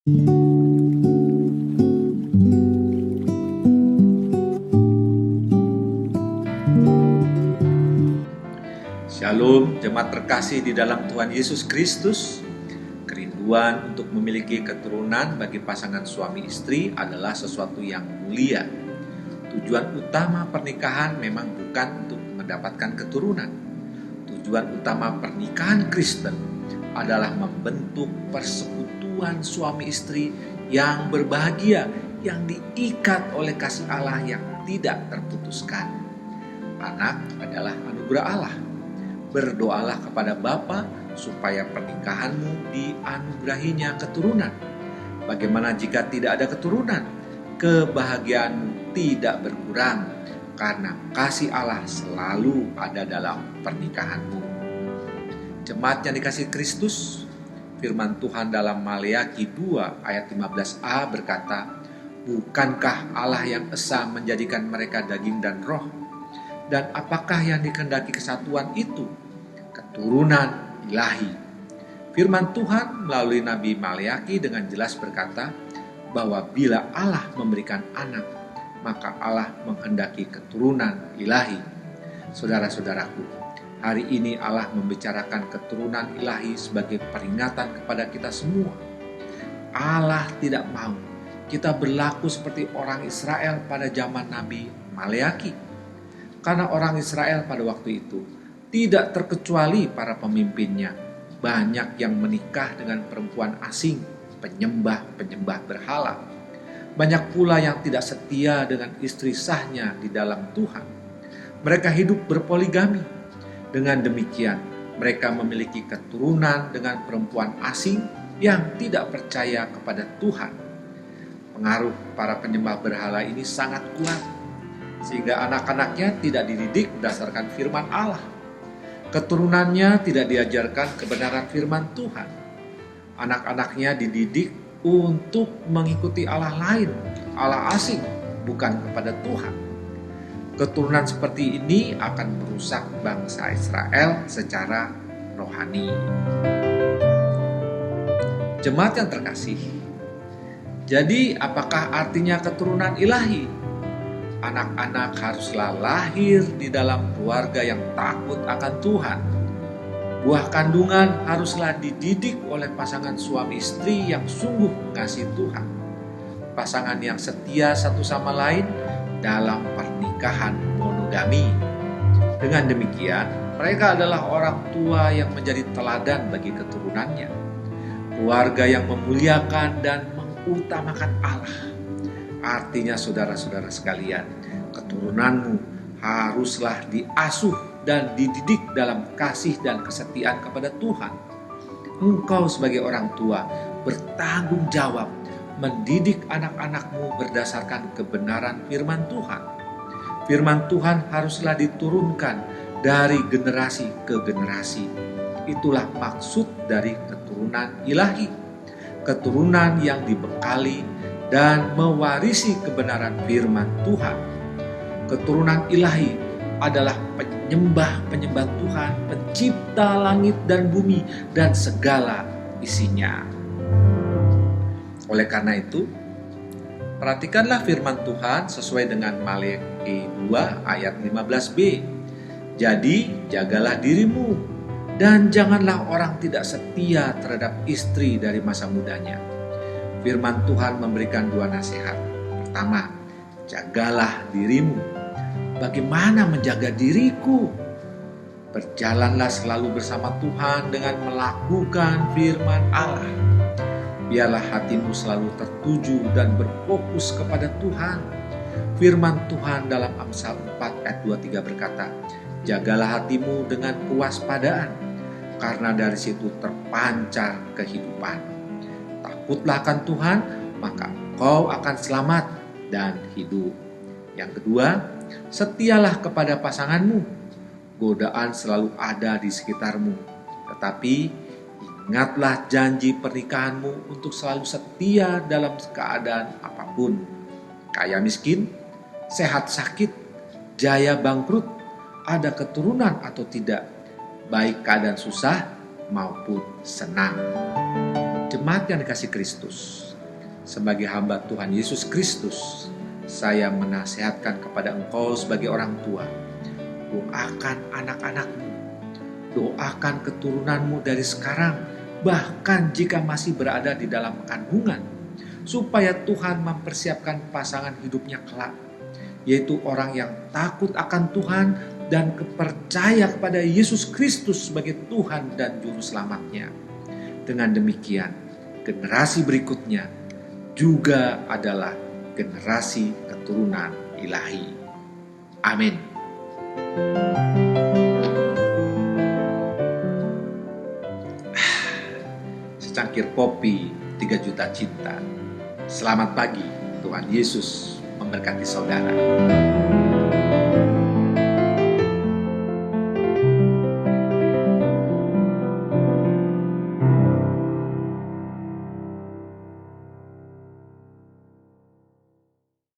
Shalom, jemaat terkasih di dalam Tuhan Yesus Kristus. Kerinduan untuk memiliki keturunan bagi pasangan suami istri adalah sesuatu yang mulia. Tujuan utama pernikahan memang bukan untuk mendapatkan keturunan. Tujuan utama pernikahan Kristen adalah membentuk persekutuan suami istri yang berbahagia, yang diikat oleh kasih Allah yang tidak terputuskan. Anak adalah anugerah Allah. Berdoalah kepada Bapa supaya pernikahanmu dianugerahinya keturunan. Bagaimana jika tidak ada keturunan? Kebahagiaanmu tidak berkurang karena kasih Allah selalu ada dalam pernikahanmu. Jemaat yang dikasihi Kristus, firman Tuhan dalam Maleakhi 2 ayat 15a berkata, "Bukankah Allah yang esa menjadikan mereka daging dan roh? Dan apakah yang dikehendaki kesatuan itu? Keturunan ilahi." Firman Tuhan melalui Nabi Maleakhi dengan jelas berkata bahwa bila Allah memberikan anak, maka Allah menghendaki keturunan ilahi. Saudara-saudaraku, hari ini Allah membicarakan keturunan ilahi sebagai peringatan kepada kita semua. Allah tidak mau kita berlaku seperti orang Israel pada zaman Nabi Maleakhi. Karena orang Israel pada waktu itu tidak terkecuali para pemimpinnya, banyak yang menikah dengan perempuan asing, penyembah berhala. Banyak pula yang tidak setia dengan istri sahnya di dalam Tuhan. Mereka hidup berpoligami. Dengan demikian, mereka memiliki keturunan dengan perempuan asing yang tidak percaya kepada Tuhan. Pengaruh para penyembah berhala ini sangat kuat, sehingga anak-anaknya tidak dididik berdasarkan firman Allah. Keturunannya tidak diajarkan kebenaran firman Tuhan. Anak-anaknya dididik untuk mengikuti Allah lain, Allah asing, bukan kepada Tuhan. Keturunan seperti ini akan merusak bangsa Israel secara rohani. Jemaat yang terkasih, jadi apakah artinya keturunan ilahi? Anak-anak haruslah lahir di dalam keluarga yang takut akan Tuhan. Buah kandungan haruslah dididik oleh pasangan suami istri yang sungguh mengasihi Tuhan. Pasangan yang setia satu sama lain dalam pernikahan monogami. Dengan demikian, mereka adalah orang tua yang menjadi teladan bagi keturunannya. Keluarga yang memuliakan dan mengutamakan Allah. Artinya saudara-saudara sekalian, keturunanmu haruslah diasuh dan dididik dalam kasih dan kesetiaan kepada Tuhan. Engkau sebagai orang tua bertanggung jawab mendidik anak-anakmu berdasarkan kebenaran firman Tuhan. Firman Tuhan haruslah diturunkan dari generasi ke generasi. Itulah maksud dari keturunan ilahi. Keturunan yang dibekali dan mewarisi kebenaran firman Tuhan. Keturunan ilahi adalah penyembah Tuhan, pencipta langit dan bumi dan segala isinya. Oleh karena itu, perhatikanlah firman Tuhan sesuai dengan Maleakhi 2 ayat 15b. Jadi jagalah dirimu dan janganlah orang tidak setia terhadap istri dari masa mudanya. Firman Tuhan memberikan dua nasihat. Pertama, jagalah dirimu. Bagaimana menjaga diriku? Berjalanlah selalu bersama Tuhan dengan melakukan firman Allah. Biarlah hatimu selalu tertuju dan berfokus kepada Tuhan. Firman Tuhan dalam Amsal 4 ayat 23 berkata, "Jagalah hatimu dengan kewaspadaan, karena dari situ terpancar kehidupan." Takutlah akan Tuhan, maka kau akan selamat dan hidup. Yang kedua, setialah kepada pasanganmu. Godaan selalu ada di sekitarmu, tetapi ingatlah janji pernikahanmu untuk selalu setia dalam keadaan apapun. Kaya miskin, sehat sakit, jaya bangkrut, ada keturunan atau tidak, baik keadaan susah maupun senang. Jemaat yang dikasihi Kristus, Sebagai hamba Tuhan Yesus Kristus, saya menasihatkan kepada engkau sebagai orang tua, doakan anak-anakmu, doakan keturunanmu dari sekarang, bahkan jika masih berada di dalam kandungan, supaya Tuhan mempersiapkan pasangan hidupnya kelak, yaitu orang yang takut akan Tuhan dan percaya kepada Yesus Kristus sebagai Tuhan dan Juru Selamatnya. Dengan demikian, generasi berikutnya juga adalah generasi keturunan ilahi. Amin. Secangkir kopi 3 juta cinta. Selamat pagi, Tuhan Yesus memberkati saudara.